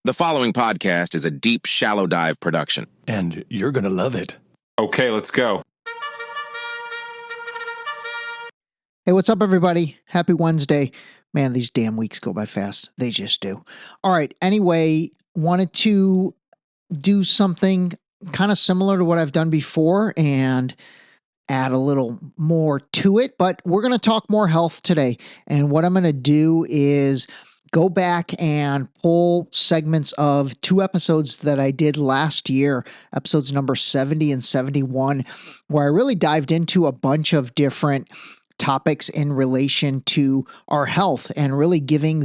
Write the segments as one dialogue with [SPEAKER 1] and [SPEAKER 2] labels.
[SPEAKER 1] The following podcast is a deep, shallow dive production.
[SPEAKER 2] And you're going to love it.
[SPEAKER 3] Okay, let's go.
[SPEAKER 4] Hey, what's up, everybody? Happy Wednesday. Man, these damn weeks go by fast. They just do. All right. Anyway, wanted to do something kind of similar to what I've done before and add a little more to it, but we're going to talk more health today. And what I'm going to do is go back and pull segments of two episodes that I did last year, episodes number 70 and 71, where I really dived into a bunch of different topics in relation to our health and really giving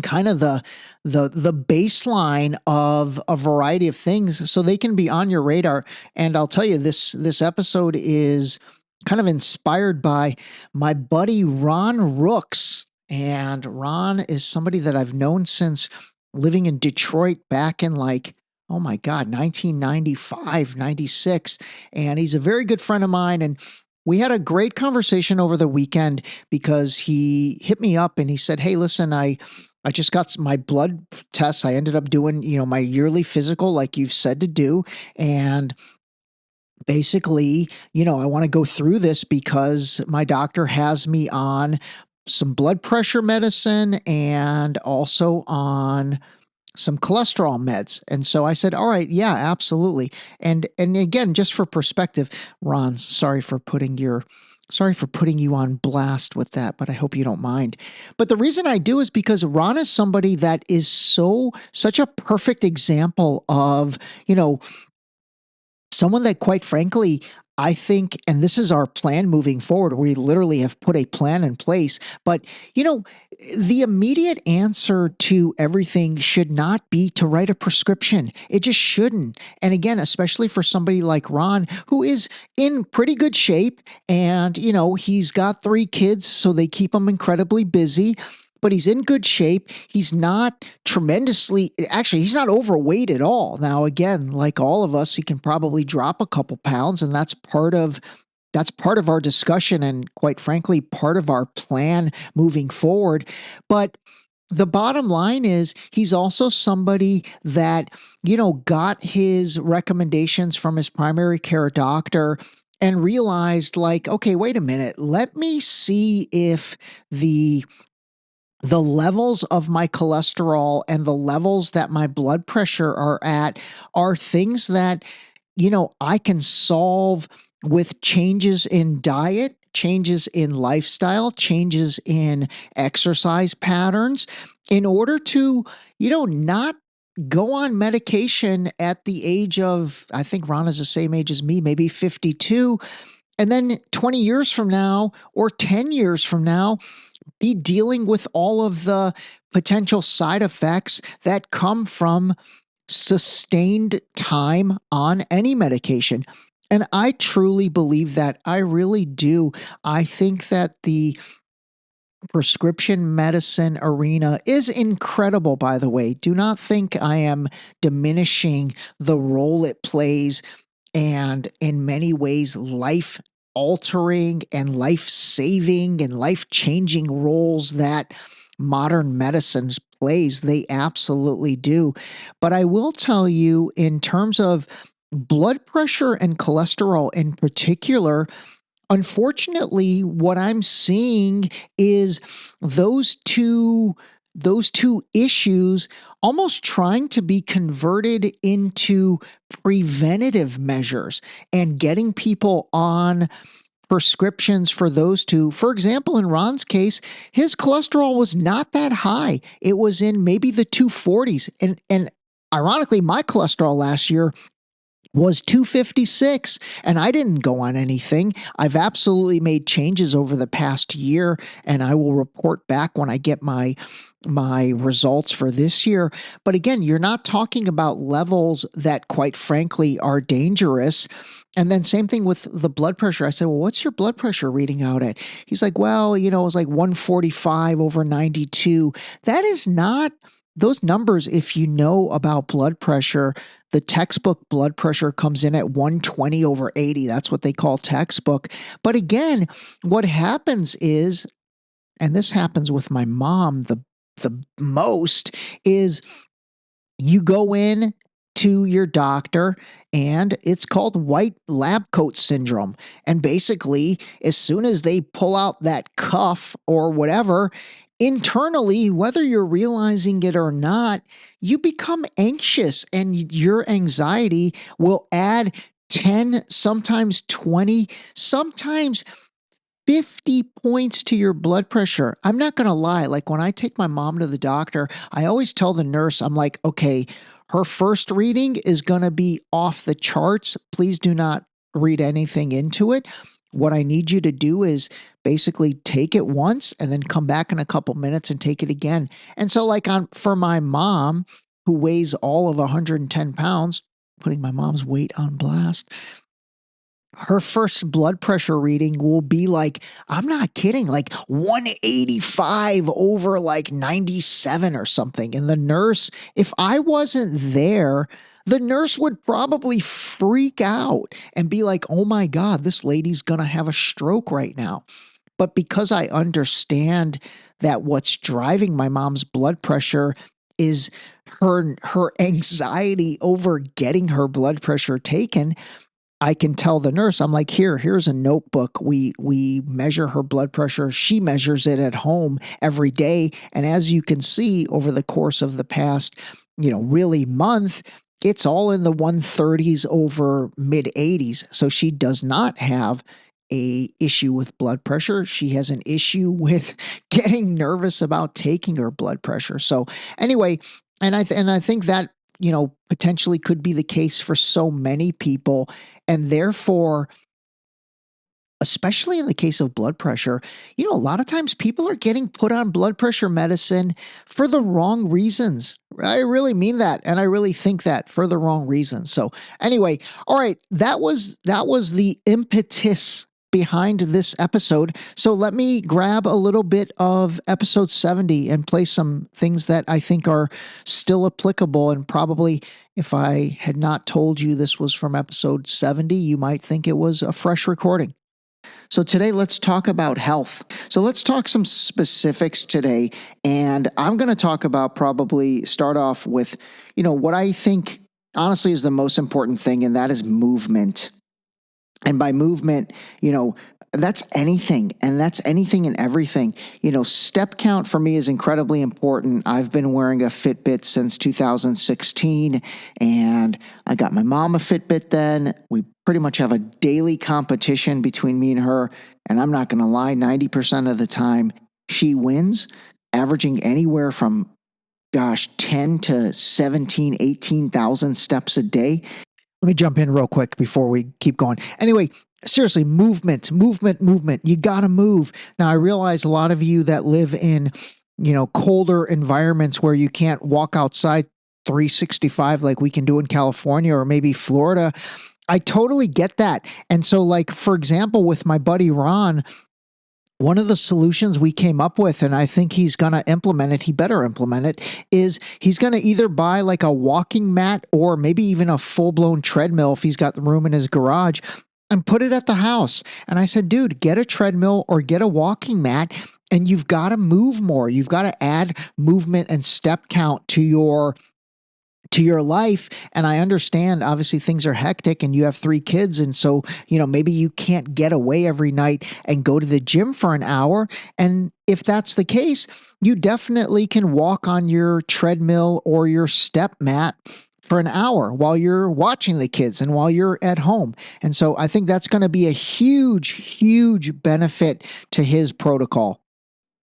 [SPEAKER 4] kind of the baseline of a variety of things so they can be on your radar. And I'll tell you, this episode is kind of inspired by my buddy Ron Ruks. And Ron is somebody that I've known since living in Detroit back in 1995, 96. And he's a very good friend of mine. And we had a great conversation over the weekend because he hit me up and he said, hey, listen, I just got my blood tests. I ended up doing, my yearly physical like you've said to do. And basically, I want to go through this because my doctor has me on some blood pressure medicine and also on some cholesterol meds. And so I said, all right, yeah, absolutely. And again, just for perspective, Ron, sorry for putting you on blast with that, but I hope you don't mind. But the reason I do is because Ron is somebody that is such a perfect example of, someone that quite frankly, I think, and this is our plan moving forward, we literally have put a plan in place, but the immediate answer to everything should not be to write a prescription. It just shouldn't. And again, especially for somebody like Ron, who is in pretty good shape and, he's got 3 kids, so they keep him incredibly busy. But he's in good shape. He's not he's not overweight at all. Now, again, like all of us, he can probably drop a couple pounds, and that's part of our discussion and, quite frankly, part of our plan moving forward. But the bottom line is he's also somebody that, got his recommendations from his primary care doctor and realized okay, wait a minute, let me see if the levels of my cholesterol and the levels that my blood pressure are at are things that, I can solve with changes in diet, changes in lifestyle, changes in exercise patterns in order to, not go on medication at the age of, I think Ron is the same age as me, maybe 52. And then 20 years from now or 10 years from now, be dealing with all of the potential side effects that come from sustained time on any medication. And I truly believe that. I really do. I think that the prescription medicine arena is incredible, by the way. Do not think I am diminishing the role it plays and in many ways life altering and life-saving and life-changing roles that modern medicine plays. They absolutely do. But I will tell you, in terms of blood pressure and cholesterol in particular, unfortunately, what I'm seeing is those two issues almost trying to be converted into preventative measures and getting people on prescriptions for those two. For example, in Ron's case, his cholesterol was not that high. It was in maybe the 240s. And ironically, my cholesterol last year was 256, and I didn't go on anything. I've absolutely made changes over the past year, and I will report back when I get my results for this year. But again, you're not talking about levels that, quite frankly, are dangerous. And then same thing with the blood pressure. I said, well, what's your blood pressure reading out at? He's like, well, it was like 145 over 92. That is not those numbers. If you know about blood pressure, the textbook blood pressure comes in at 120 over 80. That's what they call textbook. But again, what happens is, and this happens with my mom, the the most is you go in to your doctor and it's called white lab coat syndrome. And basically, as soon as they pull out that cuff or whatever, internally, whether you're realizing it or not, you become anxious and your anxiety will add 10, sometimes 20, sometimes 50 points to your blood pressure. I'm not going to lie. Like when I take my mom to the doctor, I always tell the nurse, I'm like, okay, her first reading is going to be off the charts. Please do not read anything into it. What I need you to do is basically take it once and then come back in a couple minutes and take it again. And so like for my mom, who weighs all of 110 pounds, putting my mom's weight on blast, her first blood pressure reading will be like, I'm not kidding, like 185 over like 97 or something. And the nurse, if I wasn't there, the nurse would probably freak out and be like, oh my God, this lady's going to have a stroke right now. But because I understand that what's driving my mom's blood pressure is her anxiety over getting her blood pressure taken, I can tell the nurse, I'm like, here's a notebook. We measure her blood pressure. She measures it at home every day. And as you can see over the course of the past, really month, it's all in the 130s over mid 80s. So she does not have a issue with blood pressure. She has an issue with getting nervous about taking her blood pressure. So anyway, and I think that potentially could be the case for so many people. And therefore, especially in the case of blood pressure, a lot of times people are getting put on blood pressure medicine for the wrong reasons. I really mean that. And I really think that for the wrong reasons. So anyway, all right, that was the impetus behind this episode. So let me grab a little bit of episode 70 and play some things that I think are still applicable. And probably if I had not told you this was from episode 70, you might think it was a fresh recording. So today, let's talk about health. So let's talk some specifics today. And I'm going to talk about probably start off with, what I think honestly is the most important thing, and that is movement. And by movement, that's anything, and that's anything and everything. Step count for me is incredibly important. I've been wearing a Fitbit since 2016, and I got my mom a Fitbit then. We pretty much have a daily competition between me and her, and I'm not going to lie, 90% of the time she wins, averaging anywhere from 10 to 17, 18,000 steps a day. Let me jump in real quick before we keep going. Anyway, seriously, movement. You got to move. Now, I realize a lot of you that live in, colder environments where you can't walk outside 365 like we can do in California or maybe Florida. I totally get that. And so, like, for example, with my buddy Ron, one of the solutions we came up with, and I think he's going to implement it, he better implement it, is he's going to either buy like a walking mat or maybe even a full-blown treadmill if he's got the room in his garage and put it at the house. And I said, dude, get a treadmill or get a walking mat, and you've got to move more. You've got to add movement and step count to your life. And I understand, obviously, things are hectic and you have 3 kids. And so, maybe you can't get away every night and go to the gym for an hour. And if that's the case, you definitely can walk on your treadmill or your step mat for an hour while you're watching the kids and while you're at home. And so I think that's going to be a huge, huge benefit to his protocol.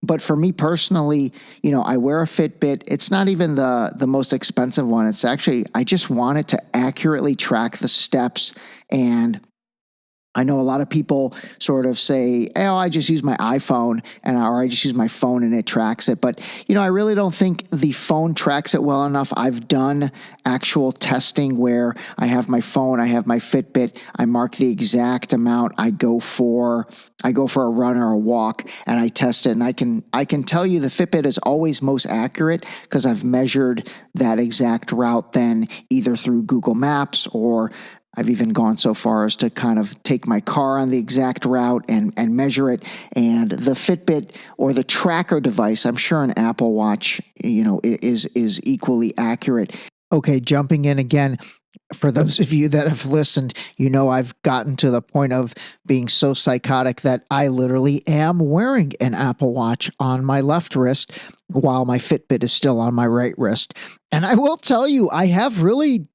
[SPEAKER 4] But for me personally, I wear a Fitbit. It's not even the most expensive one. It's actually, I just want it to accurately track the steps. And I know a lot of people sort of say, oh, I just use my iPhone or I just use my phone and it tracks it. But, I really don't think the phone tracks it well enough. I've done actual testing where I have my phone, I have my Fitbit, I mark the exact amount I go for a run or a walk, and I test it. And I can tell you the Fitbit is always most accurate because I've measured that exact route then either through Google Maps or I've even gone so far as to kind of take my car on the exact route and measure it. And the Fitbit or the tracker device, I'm sure an Apple Watch, is equally accurate. Okay, jumping in again. For those of you that have listened, I've gotten to the point of being so psychotic that I literally am wearing an Apple Watch on my left wrist while my Fitbit is still on my right wrist. And I will tell you, I have really,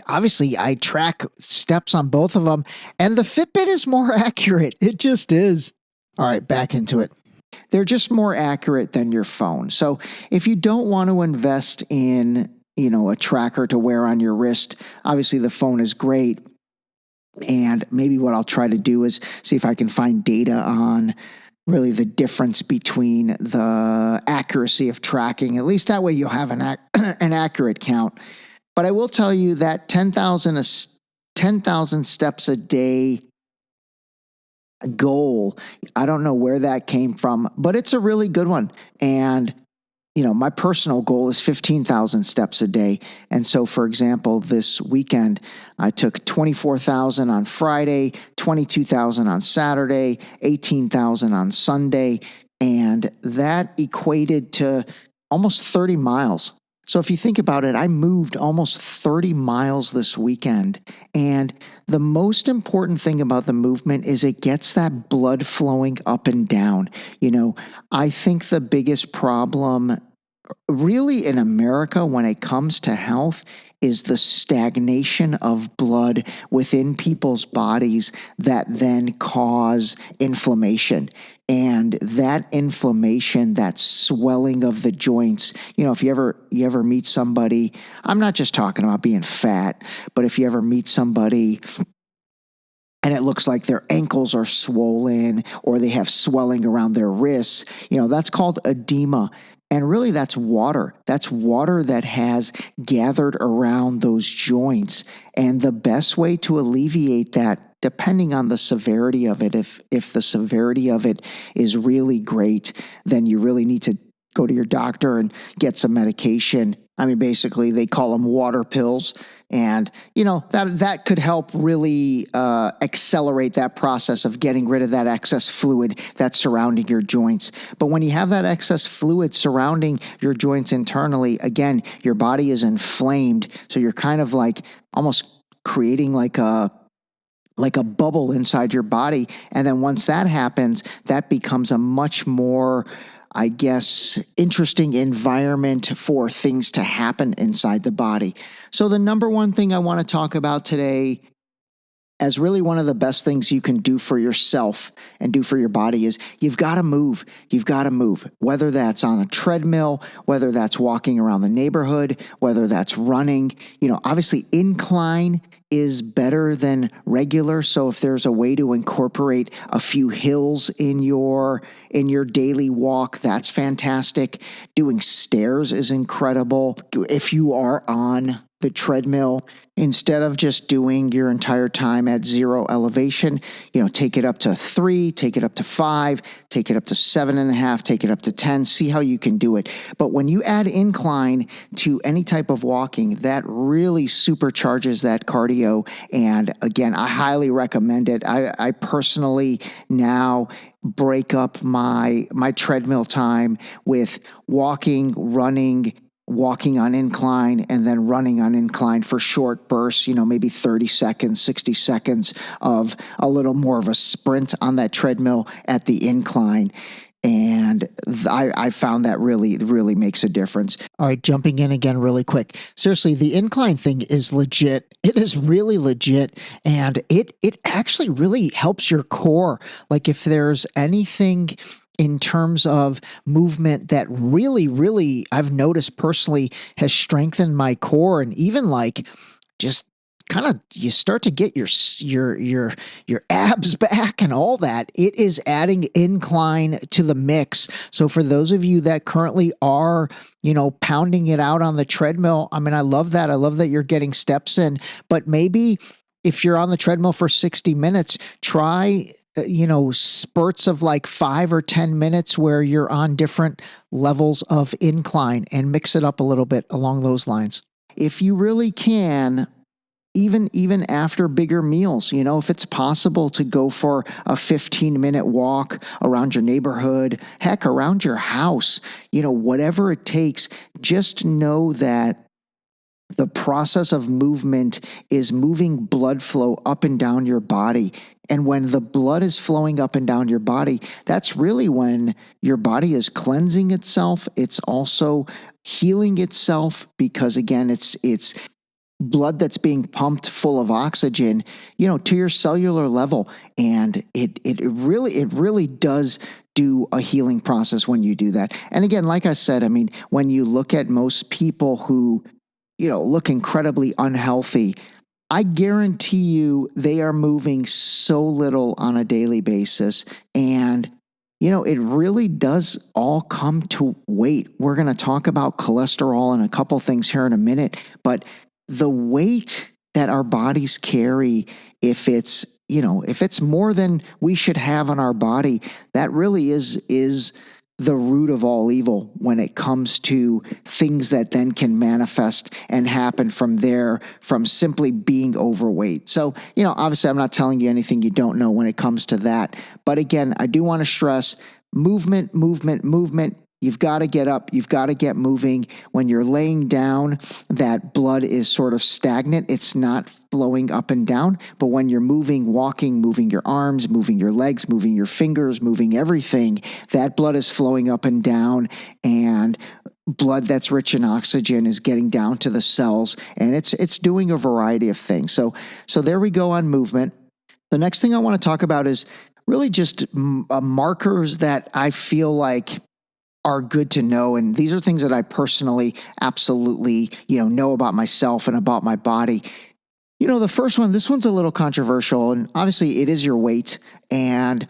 [SPEAKER 4] obviously, I track steps on both of them, and the Fitbit is more accurate. It just is. All right, back into it. They're just more accurate than your phone. So if you don't want to invest in a tracker to wear on your wrist, obviously the phone is great. And maybe what I'll try to do is see if I can find data on really the difference between the accuracy of tracking. At least that way you'll have an accurate count. But I will tell you that 10,000 steps a day goal, I don't know where that came from, but it's a really good one. And my personal goal is 15,000 steps a day. And so, for example, this weekend, I took 24,000 on Friday, 22,000 on Saturday, 18,000 on Sunday, and that equated to almost 30 miles. So if you think about it, I moved almost 30 miles this weekend. And the most important thing about the movement is it gets that blood flowing up and down. I think the biggest problem really in America when it comes to health is the stagnation of blood within people's bodies that then cause inflammation. And that inflammation, that swelling of the joints, if you ever meet somebody, I'm not just talking about being fat, but if you ever meet somebody and it looks like their ankles are swollen or they have swelling around their wrists, that's called edema. And really, that's water. That's water that has gathered around those joints. And the best way to alleviate that, depending on the severity of it, if the severity of it is really great, then you really need to go to your doctor and get some medication. I mean, basically, they call them water pills. And, that could help really accelerate that process of getting rid of that excess fluid that's surrounding your joints. But when you have that excess fluid surrounding your joints internally, again, your body is inflamed. So you're kind of like almost creating like a bubble inside your body. And then once that happens, that becomes a much more, I guess, interesting environment for things to happen inside the body. So the number one thing I want to talk about today as really one of the best things you can do for yourself and do for your body is you've got to move. You've got to move, whether that's on a treadmill, whether that's walking around the neighborhood, whether that's running. Obviously incline is better than regular. So if there's a way to incorporate a few hills in your daily walk, that's fantastic. Doing stairs is incredible. If you are on the treadmill, instead of just doing your entire time at 0 elevation, take it up to 3, take it up to 5, take it up to 7.5, take it up to 10, see how you can do it. But when you add incline to any type of walking, that really supercharges that cardio. And again, I highly recommend it. I personally now break up my treadmill time with walking, running, walking on incline, and then running on incline for short bursts, maybe 30 seconds, 60 seconds of a little more of a sprint on that treadmill at the incline. And I found that really, really makes a difference. All right, jumping in again really quick. Seriously, the incline thing is legit. It is really legit. And it actually really helps your core. Like if there's anything in terms of movement that really, really, I've noticed personally has strengthened my core, and even like just kind of you start to get your abs back and all that. It is adding incline to the mix. So for those of you that currently are, pounding it out on the treadmill, I mean, I love that. I love that you're getting steps in, but maybe if you're on the treadmill for 60 minutes, try spurts of like 5 or 10 minutes where you're on different levels of incline and mix it up a little bit along those lines. If you really can, even after bigger meals, if it's possible to go for a 15-minute walk around your neighborhood, heck, around your house, whatever it takes, just know that the process of movement is moving blood flow up and down your body. And when the blood is flowing up and down your body, that's really when your body is cleansing itself. It's also healing itself because, again, it's blood that's being pumped full of oxygen, to your cellular level. And it really does do a healing process when you do that. And again, like I said, I mean, when you look at most people who look incredibly unhealthy, I guarantee you they are moving so little on a daily basis. And, it really does all come to weight. We're going to talk about cholesterol and a couple things here in a minute, but the weight that our bodies carry, if it's more than we should have on our body, that really is the root of all evil when it comes to things that then can manifest and happen from there, from simply being overweight. So, obviously I'm not telling you anything you don't know when it comes to that. But again, I do want to stress movement, movement, movement. You've got to get up. You've got to get moving. When you're laying down, that blood is sort of stagnant. It's not flowing up and down. But when you're moving, walking, moving your arms, moving your legs, moving your fingers, moving everything, that blood is flowing up and down. And blood that's rich in oxygen is getting down to the cells. And it's doing a variety of things. So there we go on movement. The next thing I want to talk about is really just markers that I feel like are good to know. And these are things that I personally absolutely, know about myself and about my body. The first one, this one's a little controversial, and obviously it is your weight. And,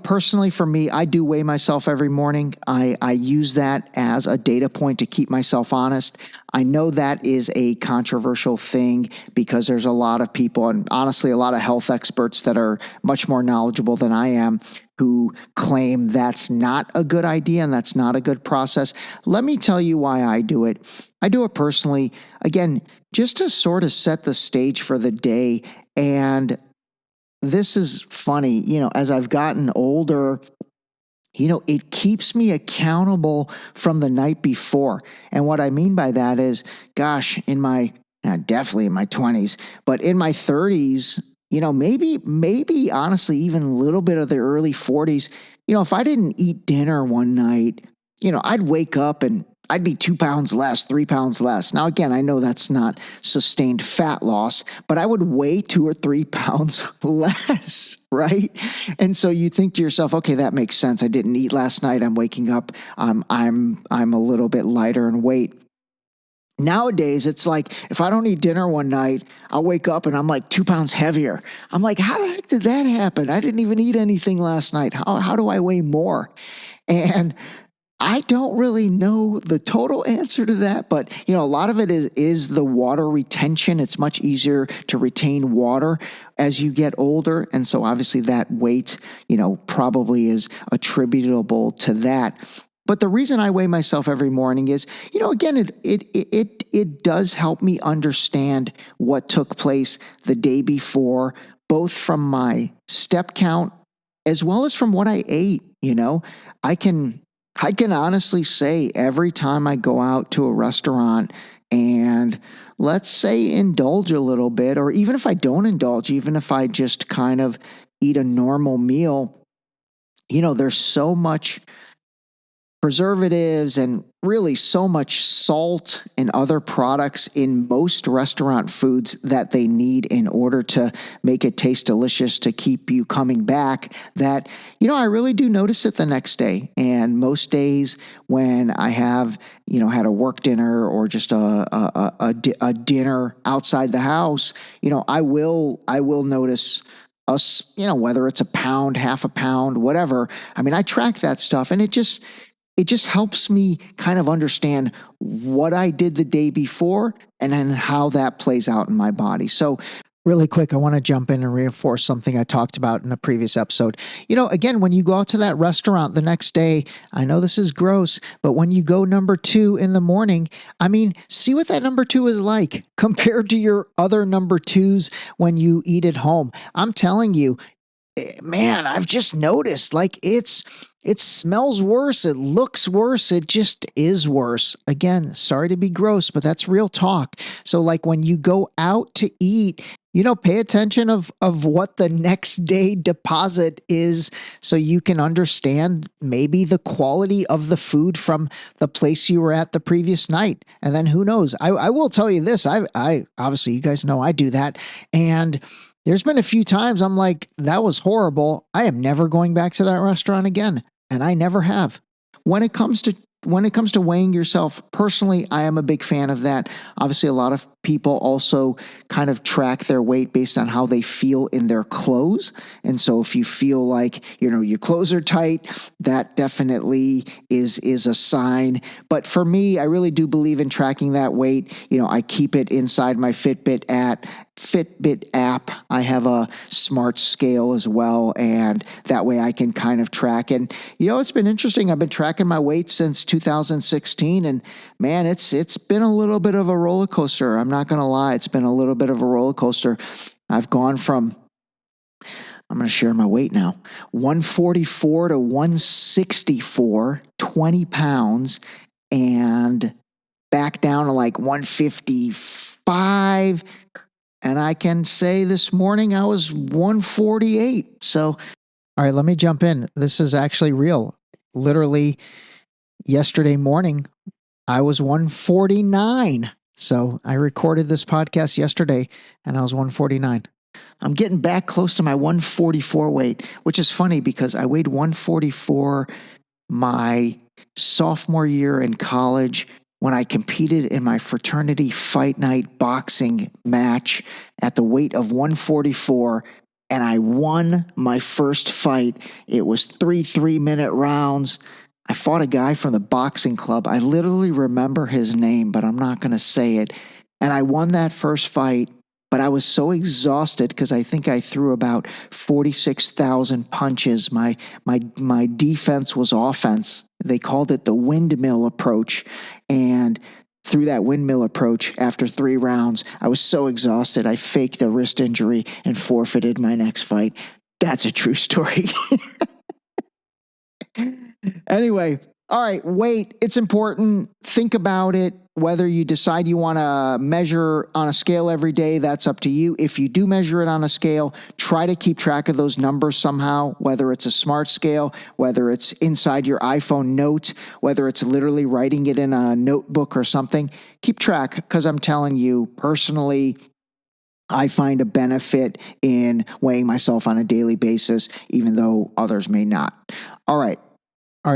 [SPEAKER 4] personally for me, I do weigh myself every morning. I use that as a data point to keep myself honest. I know that is a controversial thing because there's a lot of people, and honestly, a lot of health experts that are much more knowledgeable than I am, who claim that's not a good idea and that's not a good process. Let me tell you why I do it. I do it personally, again, just to sort of set the stage for the day. And this is funny, as I've gotten older, it keeps me accountable from the night before. And what I mean by that is, gosh, definitely in my 20s, but in my 30s, maybe honestly, even a little bit of the early 40s, if I didn't eat dinner one night, I'd wake up and I'd be 2 pounds less, 3 pounds less. Now, again, I know that's not sustained fat loss, but I would weigh 2 or 3 pounds less, right? And so you think to yourself, okay, that makes sense. I didn't eat last night. I'm waking up. I'm a little bit lighter in weight. Nowadays, it's like, if I don't eat dinner one night, I'll wake up and I'm like 2 pounds heavier. I'm like, how the heck did that happen? I didn't even eat anything last night. How do I weigh more? And I don't really know the total answer to that, but a lot of it is the water retention. It's much easier to retain water as you get older. And so obviously that weight, probably is attributable to that. But the reason I weigh myself every morning is, again, it does help me understand what took place the day before, both from my step count as well as from what I ate. I can honestly say every time I go out to a restaurant and let's say indulge a little bit, or even if I don't indulge, even if I just kind of eat a normal meal, there's so much preservatives and really so much salt and other products in most restaurant foods that they need in order to make it taste delicious, to keep you coming back, that, I really do notice it the next day. And most days when I have, had a work dinner or just a dinner outside the house, I will notice us, whether it's a pound, half a pound, whatever. I mean, I track that stuff, and it just helps me kind of understand what I did the day before and then how that plays out in my body. So Really quick, I want to jump in and reinforce something I talked about in a previous episode. Again, when you go out to that restaurant the next day, I know this is gross, but when you go number 2 in the morning, I mean, see what that number 2 is like compared to your other number 2s when you eat at home. I'm telling you, man, I've just noticed like it smells worse, it looks worse, it just is worse. Again, sorry to be gross, but that's real talk. So like when you go out to eat, pay attention of what the next day deposit is so you can understand maybe the quality of the food from the place you were at the previous night. And then who knows? I will tell you this. I obviously you guys know I do that. And there's been a few times I'm like, that was horrible. I am never going back to that restaurant again. And I never have. When it comes to weighing yourself, personally, I am a big fan of that. Obviously, a lot of people also kind of track their weight based on how they feel in their clothes. And so if you feel like, your clothes are tight, that definitely is a sign. But for me, I really do believe in tracking that weight. I keep it inside my Fitbit app. I have a smart scale as well, and that way I can kind of track. And it's been interesting. I've been tracking my weight since 2016, and man, it's been a little bit of a roller coaster. I'm not going to lie. It's been a little bit of a roller coaster. I've gone from, I'm going to share my weight now, 144 to 164, 20 pounds, and back down to like 155. And I can say this morning I was 148. So, all right, let me jump in. This is actually real. Literally yesterday morning, I was 149. So I recorded this podcast yesterday and I was 149. I'm getting back close to my 144 weight, which is funny because I weighed 144 my sophomore year in college when I competed in my fraternity fight night boxing match at the weight of 144, and I won my first fight. It was 3 3-minute rounds. I fought a guy from the boxing club. I literally remember his name, but I'm not going to say it. And I won that first fight, but I was so exhausted because I think I threw about 46,000 punches. My defense was offense. They called it the windmill approach. And through that windmill approach, after 3 rounds, I was so exhausted, I faked a wrist injury and forfeited my next fight. That's a true story. Anyway, all right, weight, it's important. Think about it. Whether you decide you want to measure on a scale every day, that's up to you. If you do measure it on a scale, try to keep track of those numbers somehow, whether it's a smart scale, whether it's inside your iPhone note, whether it's literally writing it in a notebook or something. Keep track, because I'm telling you, personally, I find a benefit in weighing myself on a daily basis, even though others may not. All right,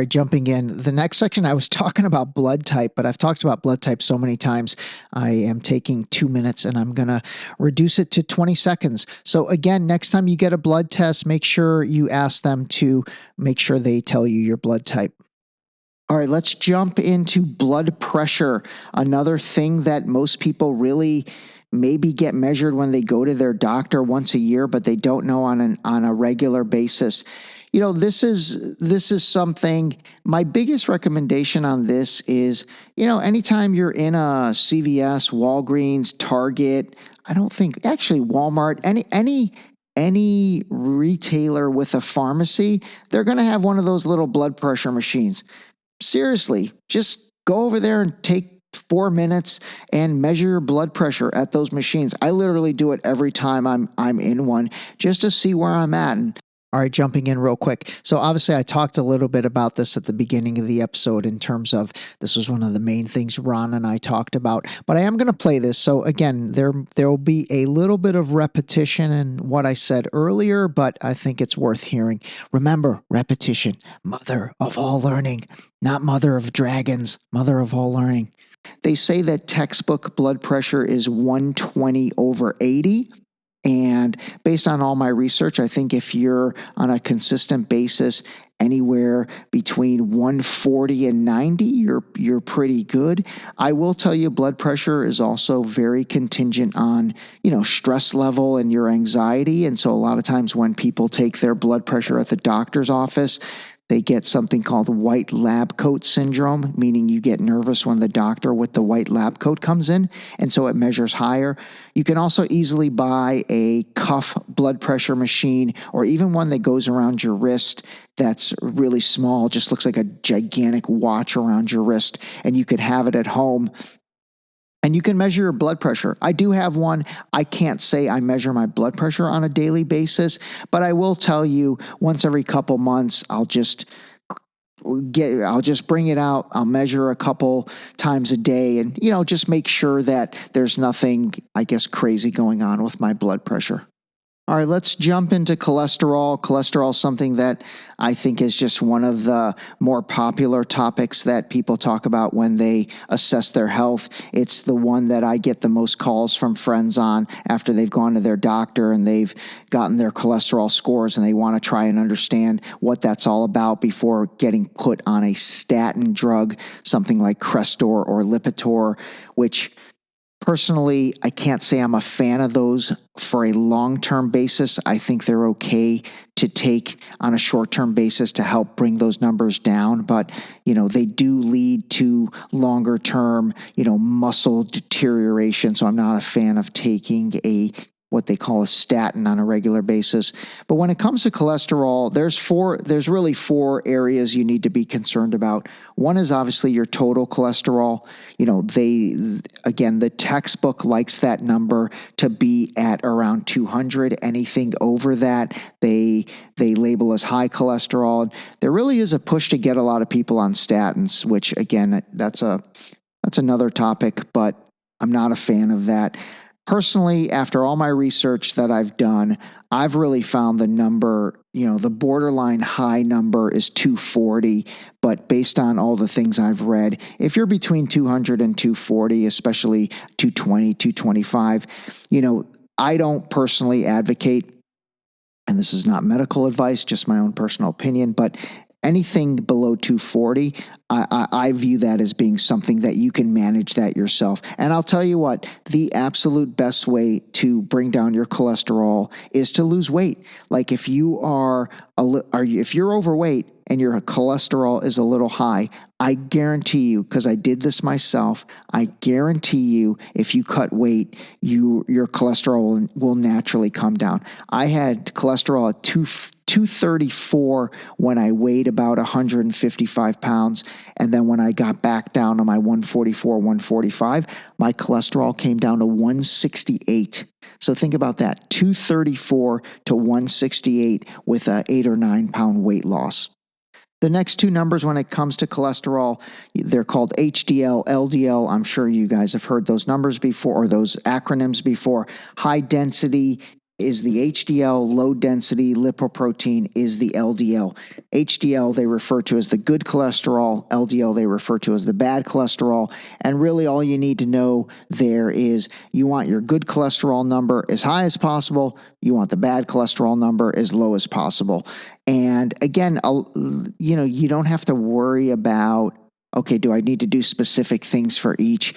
[SPEAKER 4] jumping in. The next section, I was talking about blood type, but I've talked about blood type so many times. I am taking 2 minutes and I'm going to reduce it to 20 seconds. So again, next time you get a blood test, make sure you ask them to make sure they tell you your blood type. All right, let's jump into blood pressure. Another thing that most people really maybe get measured when they go to their doctor once a year, but they don't know on a regular basis. This is something, my biggest recommendation on this is, anytime you're in a CVS, Walgreens, Target, I don't think, actually Walmart, any retailer with a pharmacy, they're going to have one of those little blood pressure machines. Seriously, just go over there and take 4 minutes and measure your blood pressure at those machines. I literally do it every time I'm in one just to see where I'm at. And all right, jumping in real quick. So obviously I talked a little bit about this at the beginning of the episode in terms of this was one of the main things Ron and I talked about, but I am going to play this. So again, there will be a little bit of repetition in what I said earlier, but I think it's worth hearing. Remember, repetition, mother of all learning, not mother of dragons, mother of all learning. They say that textbook blood pressure is 120/80. And based on all my research, I think if you're on a consistent basis anywhere between 140 and 90, you're pretty good. I will tell you, blood pressure is also very contingent on, stress level and your anxiety. And so a lot of times when people take their blood pressure at the doctor's office, they get something called white lab coat syndrome, meaning you get nervous when the doctor with the white lab coat comes in, and so it measures higher. You can also easily buy a cuff blood pressure machine, or even one that goes around your wrist that's really small, just looks like a gigantic watch around your wrist, and you could have it at home. And you can measure your blood pressure. I do have one. I can't say I measure my blood pressure on a daily basis, but I will tell you once every couple months, I'll just bring it out. I'll measure a couple times a day and, just make sure that there's nothing, crazy going on with my blood pressure. All right, let's jump into cholesterol. Cholesterol is something that I think is just one of the more popular topics that people talk about when they assess their health. It's the one that I get the most calls from friends on after they've gone to their doctor and they've gotten their cholesterol scores and they want to try and understand what that's all about before getting put on a statin drug, something like Crestor or Lipitor, which personally, I can't say I'm a fan of those for a long-term basis. I think they're okay to take on a short-term basis to help bring those numbers down, but they do lead to longer-term, muscle deterioration. So I'm not a fan of taking what they call a statin on a regular basis. But when it comes to cholesterol, there's really four areas you need to be concerned about. One is obviously your total cholesterol. The textbook likes that number to be at around 200. Anything over that, they label as high cholesterol. There really is a push to get a lot of people on statins, which again, that's another topic, but I'm not a fan of that. Personally, after all my research that I've done, I've really found the number, the borderline high number is 240, but based on all the things I've read, if you're between 200 and 240, especially 220, 225, I don't personally advocate, and this is not medical advice, just my own personal opinion, but anything below 240, I view that as being something that you can manage that yourself. And I'll tell you what, the absolute best way to bring down your cholesterol is to lose weight. Like if you're overweight and your cholesterol is a little high, I guarantee you, because I did this myself, I guarantee you if you cut weight, your cholesterol will naturally come down. I had cholesterol at 234 when I weighed about 155 pounds. And then when I got back down to my 144, 145, my cholesterol came down to 168. So think about that, 234 to 168 with a 8 or 9 pound weight loss. The next two numbers when it comes to cholesterol, they're called HDL, LDL. I'm sure you guys have heard those numbers before, or those acronyms before. High density is the HDL, low density lipoprotein is the LDL. HDL they refer to as the good cholesterol, LDL they refer to as the bad cholesterol, and really all you need to know there is you want your good cholesterol number as high as possible, you want the bad cholesterol number as low as possible. And again, you don't have to worry about, okay, do I need to do specific things for each?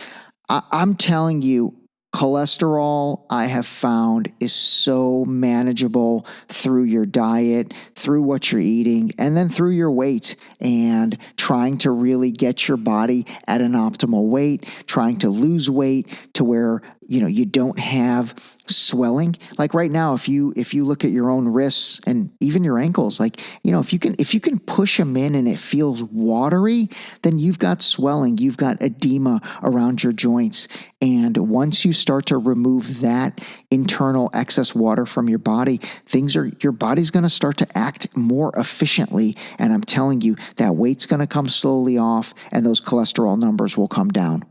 [SPEAKER 4] I'm telling you, cholesterol, I have found, is so manageable through your diet, through what you're eating, and then through your weight, and trying to really get your body at an optimal weight, trying to lose weight to where you don't have swelling. Like right now, if you look at your own wrists and even your ankles, if you can push them in and it feels watery, then you've got swelling, you've got edema around your joints. And once you start to remove that internal excess water from your body, your body's going to start to act more efficiently. And I'm telling you, that weight's going to come slowly off and those cholesterol numbers will come down.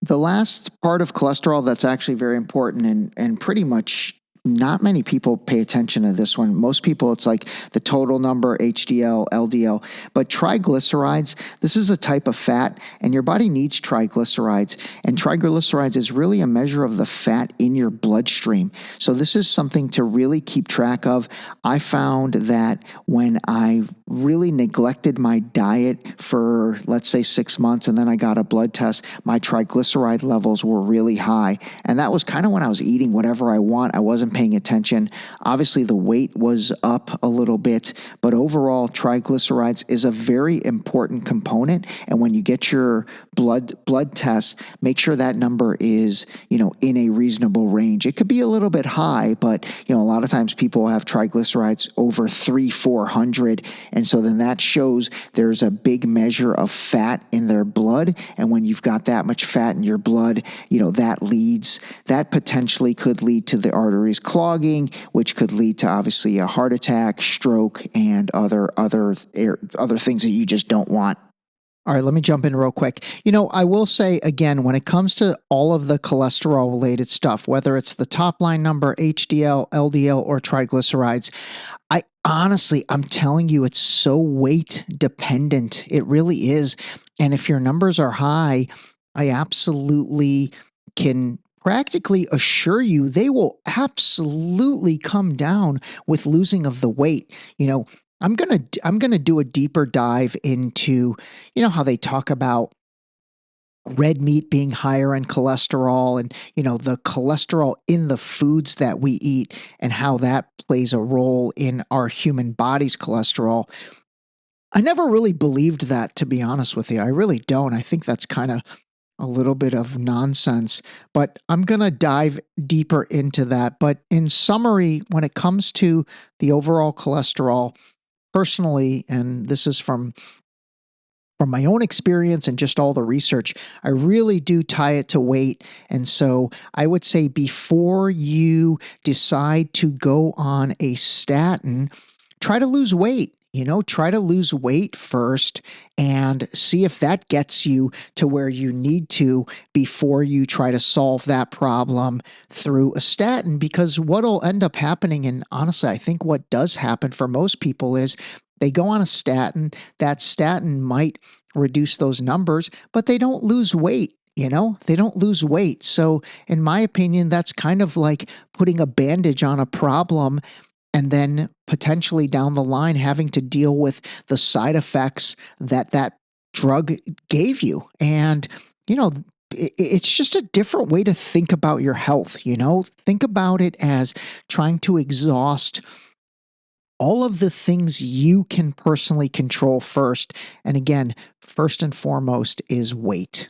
[SPEAKER 4] The last part of cholesterol that's actually very important and pretty much not many people pay attention to this one. Most people, it's like the total number, HDL, LDL. But triglycerides, this is a type of fat, and your body needs triglycerides. And triglycerides is really a measure of the fat in your bloodstream. So this is something to really keep track of. I found that when I really neglected my diet for, let's say, 6 months, and then I got a blood test, my triglyceride levels were really high. And that was kind of when I was eating whatever I want. I wasn't paying attention. Obviously, the weight was up a little bit, but overall, triglycerides is a very important component. And when you get your blood test, make sure that number is, in a reasonable range. It could be a little bit high, but, a lot of times people have triglycerides over 300-400. And so then that shows there's a big measure of fat in their blood. And when you've got that much fat in your blood, that potentially could lead to the arteries clogging, which could lead to obviously a heart attack, stroke, and other things that you just don't want. All right, let me jump in real quick. I will say again, when it comes to all of the cholesterol related stuff, whether it's the top line number, HDL, LDL, or triglycerides, I'm telling you, it's so weight dependent. It really is. And if your numbers are high, I absolutely can practically assure you they will absolutely come down with losing of the weight. I'm gonna do a deeper dive into, how they talk about red meat being higher in cholesterol and, the cholesterol in the foods that we eat and how that plays a role in our human body's cholesterol. I never really believed that, to be honest with you. I really don't. I think that's kind of a little bit of nonsense, but I'm going to dive deeper into that. But in summary, when it comes to the overall cholesterol, personally, and this is from my own experience and just all the research, I really do tie it to weight. And so I would say before you decide to go on a statin, try to lose weight. Try to lose weight first and see if that gets you to where you need to before you try to solve that problem through a statin. Because what'll end up happening, and honestly, I think what does happen for most people is they go on a statin. That statin might reduce those numbers, but they don't lose weight. They don't lose weight. So in my opinion, that's kind of like putting a bandage on a problem and then potentially down the line having to deal with the side effects that drug gave you. And, it's just a different way to think about your health. Think about it as trying to exhaust all of the things you can personally control first. And again, first and foremost is weight.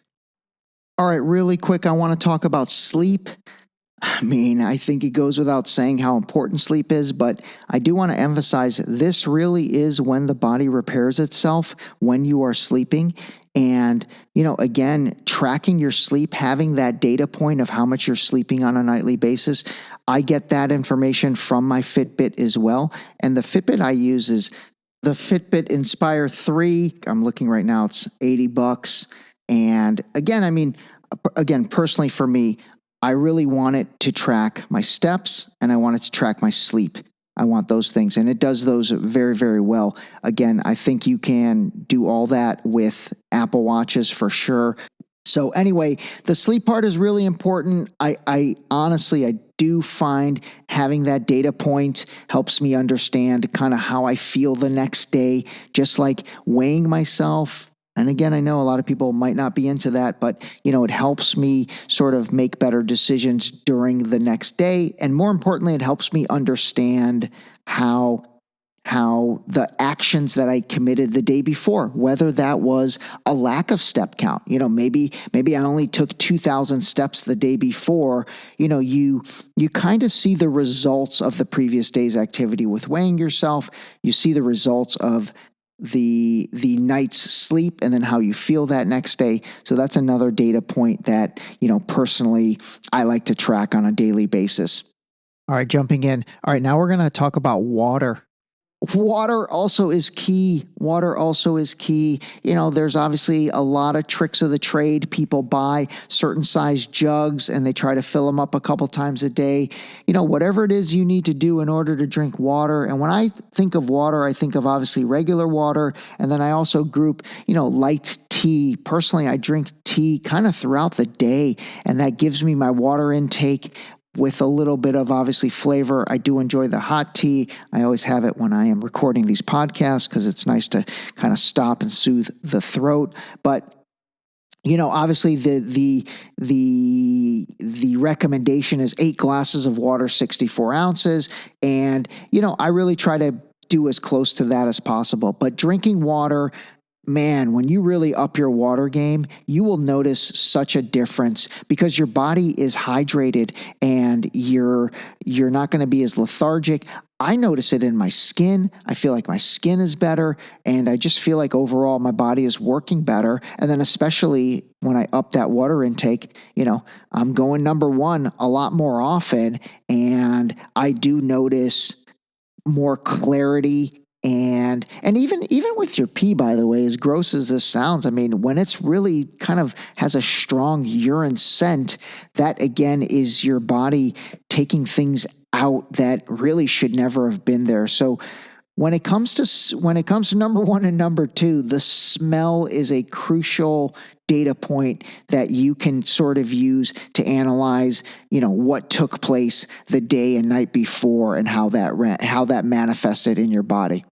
[SPEAKER 4] All right, really quick, I want to talk about sleep. I think it goes without saying how important sleep is, but I do want to emphasize this really is when the body repairs itself when you are sleeping. And, again, tracking your sleep, having that data point of how much you're sleeping on a nightly basis. I get that information from my Fitbit as well. And the Fitbit I use is the Fitbit Inspire 3. I'm looking right now, it's $80. And again, personally for me, I really want it to track my steps and I want it to track my sleep. I want those things. And it does those very, very well. Again, I think you can do all that with Apple Watches for sure. So anyway, the sleep part is really important. I honestly, I do find having that data point helps me understand kind of how I feel the next day, just like weighing myself. And again, I know a lot of people might not be into that, but it helps me sort of make better decisions during the next day. And more importantly, it helps me understand how the actions that I committed the day before, whether that was a lack of step count, maybe I only took 2,000 steps the day before, you kind of see the results of the previous day's activity with weighing yourself. You see the results of the night's sleep and then how you feel that next day. So that's another data point that, personally, I like to track on a daily basis. All right, jumping in. All right, now we're going to talk about water. Water also is key. Water also is key. You know, there's obviously a lot of tricks of the trade. People buy certain size jugs and they try to fill them up a couple times a day. You know, whatever it is you need to do in order to drink water. And when I think of water, I think of obviously regular water. And then I also group, you know, light tea. Personally, I drink tea kind of throughout the day, and that gives me my water intake with a little bit of obviously flavor. I do enjoy the hot tea. I always have it when I am recording these podcasts because it's nice to kind of stop and soothe the throat. But you know, obviously the recommendation is 8 glasses of water, 64 ounces, and you know, I really try to do as close to that as possible. But drinking water, man, when you really up your water game, you will notice such a difference because your body is hydrated and you're not going to be as lethargic. I notice it in my skin. I feel like my skin is better, and I just feel like overall my body is working better. And then especially when I up that water intake, you know, I'm going number 1 a lot more often, and I do notice more clarity. And even with your pee, by the way, as gross as this sounds, I mean, when it's really kind of has a strong urine scent, that again is your body taking things out that really should never have been there. So when it comes to number 1 and number 2, the smell is a crucial data point that you can sort of use to analyze, you know, what took place the day and night before and how that manifested in your body.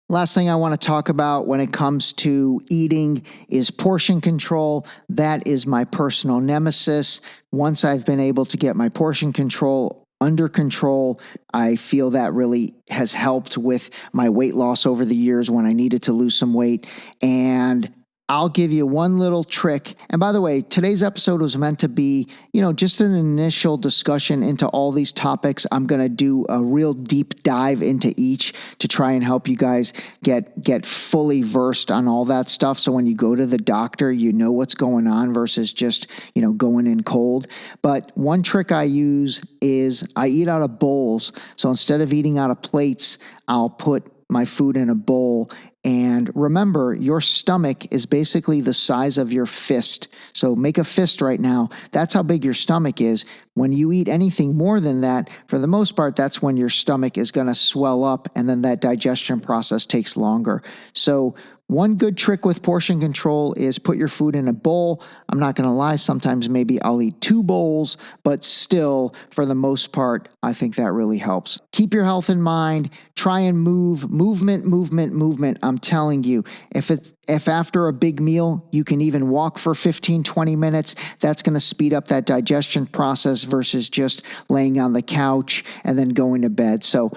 [SPEAKER 4] Last thing I want to talk about when it comes to eating is portion control. That is my personal nemesis. Once I've been able to get my portion control under control, I feel that really has helped with my weight loss over the years when I needed to lose some weight. And I'll give you one little trick. And by the way, today's episode was meant to be, you know, just an initial discussion into all these topics. I'm going to do a real deep dive into each to try and help you guys get fully versed on all that stuff. So when you go to the doctor, you know what's going on versus just, you know, going in cold. But one trick I use is I eat out of bowls. So instead of eating out of plates, I'll put my food in a bowl. And remember, your stomach is basically the size of your fist. So make a fist right now. That's how big your stomach is. When you eat anything more than that, for the most part, that's when your stomach is going to swell up, and then that digestion process takes longer. So one good trick with portion control is put your food in a bowl. I'm not going to lie, sometimes maybe I'll eat 2 bowls, but still, for the most part, I think that really helps. Keep your health in mind. Try and movement. I'm telling you, if after a big meal, you can even walk for 15, 20 minutes, that's going to speed up that digestion process versus just laying on the couch and then going to bed. So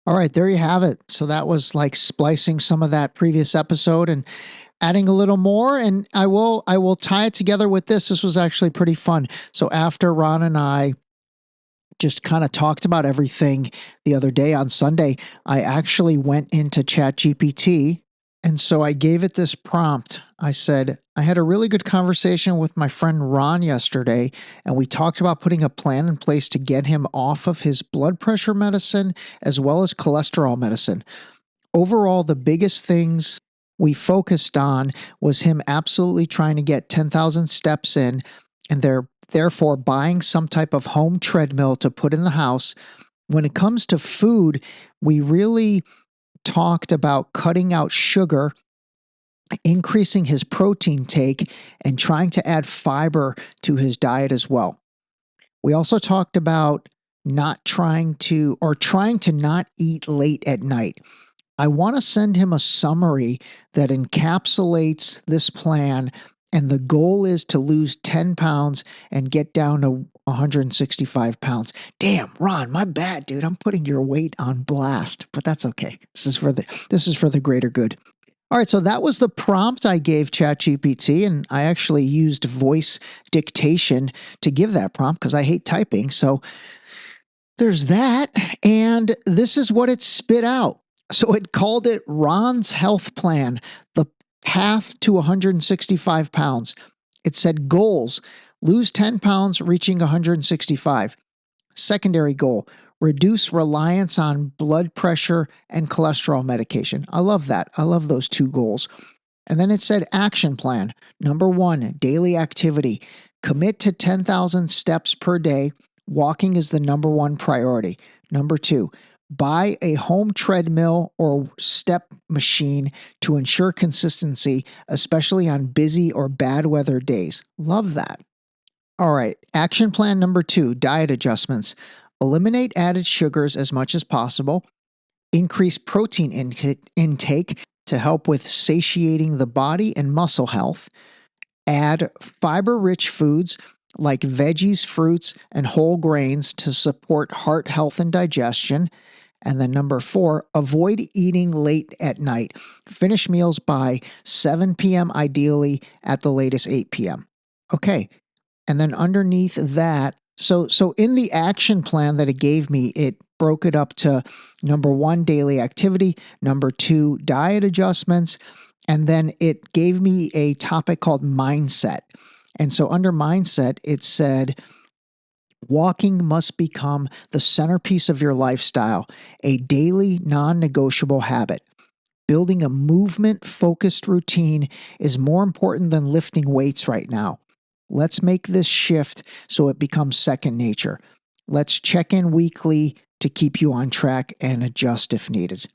[SPEAKER 4] all right, there you have it. So that was like splicing some of that previous episode and adding a little more, and I will tie it together with this. This was actually pretty fun. So after Ron and I just kind of talked about everything the other day on Sunday, I actually went into ChatGPT, and so I gave it this prompt. I said, I had a really good conversation with my friend Ron yesterday, and we talked about putting a plan in place to get him off of his blood pressure medicine as well as cholesterol medicine. Overall, the biggest things we focused on was him absolutely trying to get 10,000 steps in, and therefore buying some type of home treadmill to put in the house. When it comes to food, we really talked about cutting out sugar, increasing his protein take, and trying to add fiber to his diet as well. We also talked about trying to not eat late at night. I want to send him a summary that encapsulates this plan, and the goal is to lose 10 pounds and get down to 165 pounds. Damn, Ron, my bad, dude. I'm putting your weight on blast, but that's okay. This is for the greater good. All right, so that was the prompt I gave ChatGPT, and I actually used voice dictation to give that prompt because I hate typing. So there's that, and this is what it spit out. So it called it Ron's Health Plan, the path to 165 pounds. It said goals, lose 10 pounds, reaching 165. Secondary goal, reduce reliance on blood pressure and cholesterol medication. I love that. I love those 2 goals. And then it said action plan. Number 1, daily activity. Commit to 10,000 steps per day. Walking is the number 1 priority. Number 2, buy a home treadmill or step machine to ensure consistency, especially on busy or bad weather days. Love that. All right, action plan number 2, diet adjustments. Eliminate added sugars as much as possible. Increase protein intake to help with satiating the body and muscle health. Add fiber-rich foods like veggies, fruits, and whole grains to support heart health and digestion. And then number 4, avoid eating late at night. Finish meals by 7 p.m., ideally at the latest 8 p.m. Okay. And then underneath that, so in the action plan that it gave me, it broke it up to number 1, daily activity, number 2, diet adjustments, and then it gave me a topic called mindset. And so under mindset, it said, walking must become the centerpiece of your lifestyle, a daily non-negotiable habit. Building a movement-focused routine is more important than lifting weights right now. Let's make this shift so it becomes second nature. Let's check in weekly to keep you on track and adjust if needed.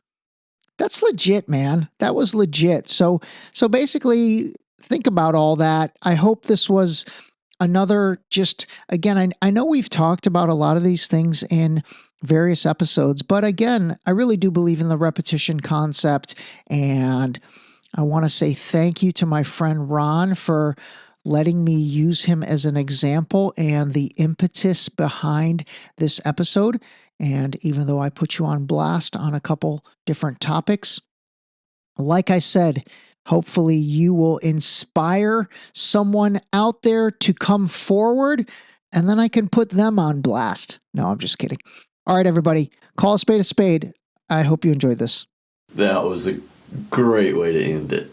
[SPEAKER 4] That's legit, man. That was legit. So basically, think about all that. I hope this was another again, I know we've talked about a lot of these things in various episodes, but again, I really do believe in the repetition concept, and I want to say thank you to my friend Ron for letting me use him as an example and the impetus behind this episode. And even though I put you on blast on a couple different topics, like I said, hopefully you will inspire someone out there to come forward, and then I can put them on blast. No, I'm just kidding. All right, everybody, call a spade a spade. I hope you enjoyed this.
[SPEAKER 3] That was a great way to end it.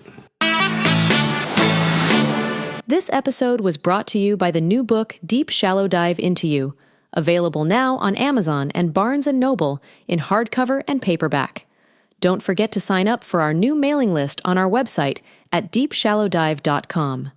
[SPEAKER 5] This episode was brought to you by the new book, Deep Shallow Dive Into You, available now on Amazon and Barnes & Noble in hardcover and paperback. Don't forget to sign up for our new mailing list on our website at deepshallowdive.com.